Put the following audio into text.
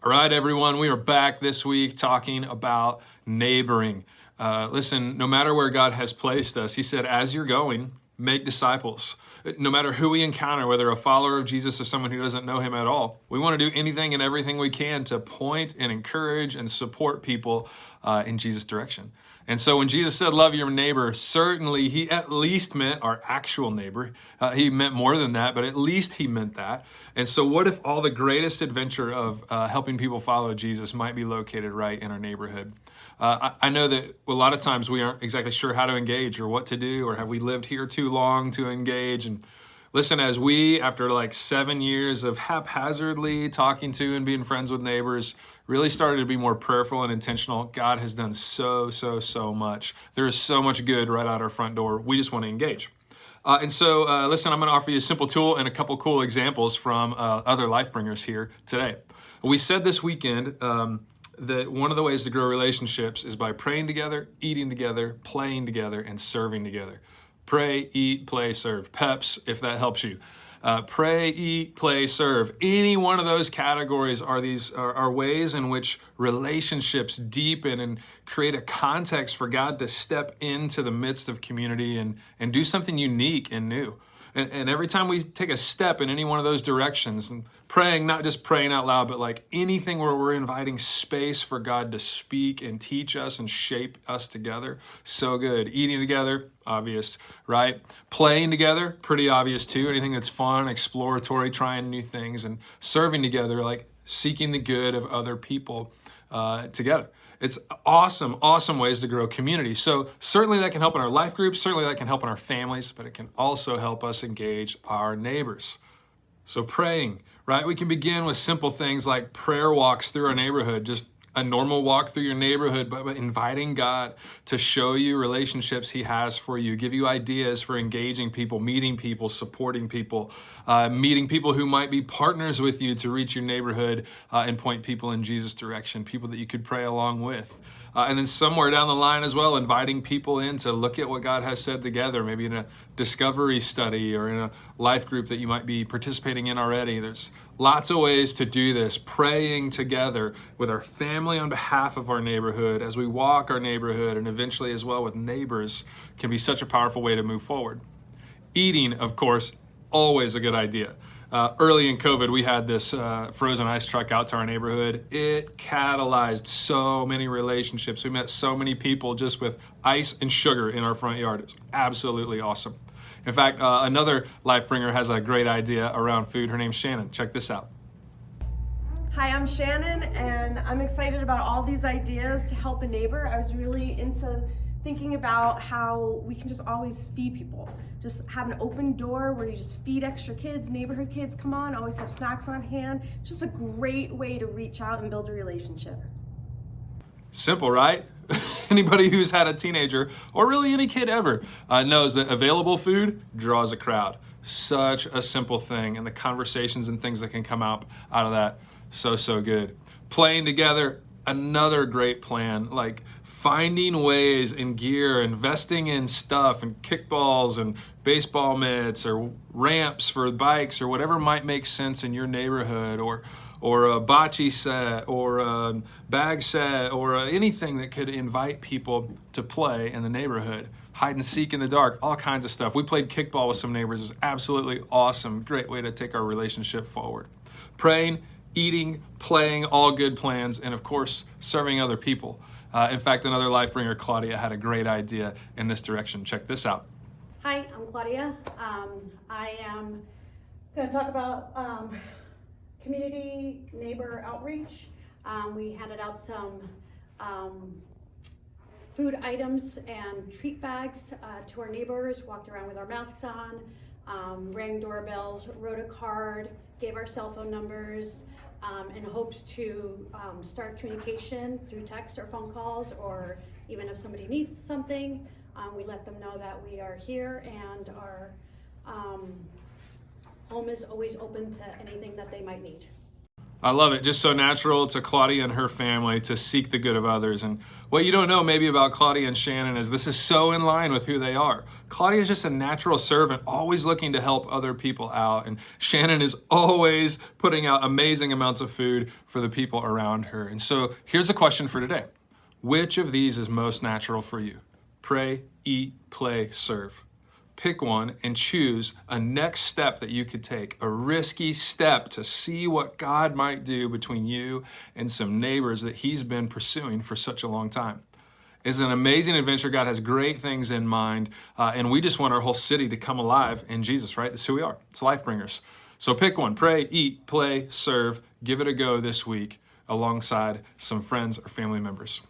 All right, everyone, we are back this week talking about neighboring. Listen, no matter where God has placed us, He said, as you're going, make disciples. No matter who we encounter, whether a follower of Jesus or someone who doesn't know Him at all, we want to do anything and everything we can to point and encourage and support people in Jesus' direction. And so when Jesus said, love your neighbor, certainly He at least meant our actual neighbor. He meant more than that, but at least He meant that. And so what if all the greatest adventure of helping people follow Jesus might be located right in our neighborhood? I know that a lot of times we aren't exactly sure how to engage or what to do, or have we lived here too long to engage? And listen, as we, after like 7 years of haphazardly talking to and being friends with neighbors, really started to be more prayerful and intentional, God has done so much. There is so much good right out our front door. We just want to engage. Listen, I'm going to offer you a simple tool and a couple cool examples from other life bringers here today. We said this weekend that one of the ways to grow relationships is by praying together, eating together, playing together, and serving together. Pray, eat, play, serve. PEPS, if that helps you. Pray, eat, play, serve. Any one of those categories are ways in which relationships deepen and create a context for God to step into the midst of community and do something unique and new. And every time we take a step in any one of those directions, and praying, not just praying out loud, but like anything where we're inviting space for God to speak and teach us and shape us together, so good. Eating together, obvious, right? Playing together, pretty obvious too. Anything that's fun, exploratory, trying new things, and serving together, like seeking the good of other people together. It's awesome ways to grow community. So certainly that can help in our life groups, certainly that can help in our families, but it can also help us engage our neighbors. So praying, right? We can begin with simple things like prayer walks through our neighborhood, just a normal walk through your neighborhood, but inviting God to show you relationships He has for you, give you ideas for engaging people, meeting people, supporting people, meeting people who might be partners with you to reach your neighborhood and point people in Jesus' direction, people that you could pray along with. And then somewhere down the line as well, inviting people in to look at what God has said together, maybe in a discovery study or in a life group that you might be participating in already. There's lots of ways to do this, praying together with our family on behalf of our neighborhood as we walk our neighborhood, and eventually as well with neighbors, can be such a powerful way to move forward. Eating, of course, always a good idea. Early in COVID, we had this frozen ice truck out to our neighborhood. It catalyzed so many relationships. We met so many people just with ice and sugar in our front yard. It was absolutely awesome. In fact, another life bringer has a great idea around food. Her name's Shannon. Check this out. Hi, I'm Shannon, and I'm excited about all these ideas to help a neighbor. I was really into thinking about how we can just always feed people. Just have an open door where you just feed extra kids, neighborhood kids come on, always have snacks on hand. It's just a great way to reach out and build a relationship. Simple, right? Anybody who's had a teenager, or really any kid ever, knows that available food draws a crowd. Such a simple thing, and the conversations and things that can come out of that, so good. Playing together, another great plan, like finding ways and gear, investing in stuff and kickballs and baseball mitts or ramps for bikes or whatever might make sense in your neighborhood, or a bocce set or a bag set or anything that could invite people to play in the neighborhood. Hide and seek in the dark, all kinds of stuff. We played kickball with some neighbors. It was absolutely awesome. Great way to take our relationship forward. Praying, eating, playing, all good plans, and of course, serving other people. In fact, another life bringer, Claudia, had a great idea in this direction. Check this out. Hi, I'm Claudia. I am going to talk about community neighbor outreach. We handed out some food items and treat bags to our neighbors, walked around with our masks on, rang doorbells, wrote a card, gave our cell phone numbers, in hopes to start communication through text or phone calls, or even if somebody needs something, we let them know that we are here and our home is always open to anything that they might need. I love it. Just so natural to Claudia and her family to seek the good of others. And what you don't know maybe about Claudia and Shannon is this is so in line with who they are. Claudia is just a natural servant, always looking to help other people out. And Shannon is always putting out amazing amounts of food for the people around her. And so here's a question for today. Which of these is most natural for you? Pray, eat, play, serve. Pick one and choose a next step that you could take, a risky step to see what God might do between you and some neighbors that he's been pursuing for such a long time. It's an amazing adventure. God has great things in mind, and we just want our whole city to come alive in Jesus, right? That's who we are. It's life bringers. So pick one. Pray, eat, play, serve. Give it a go this week alongside some friends or family members.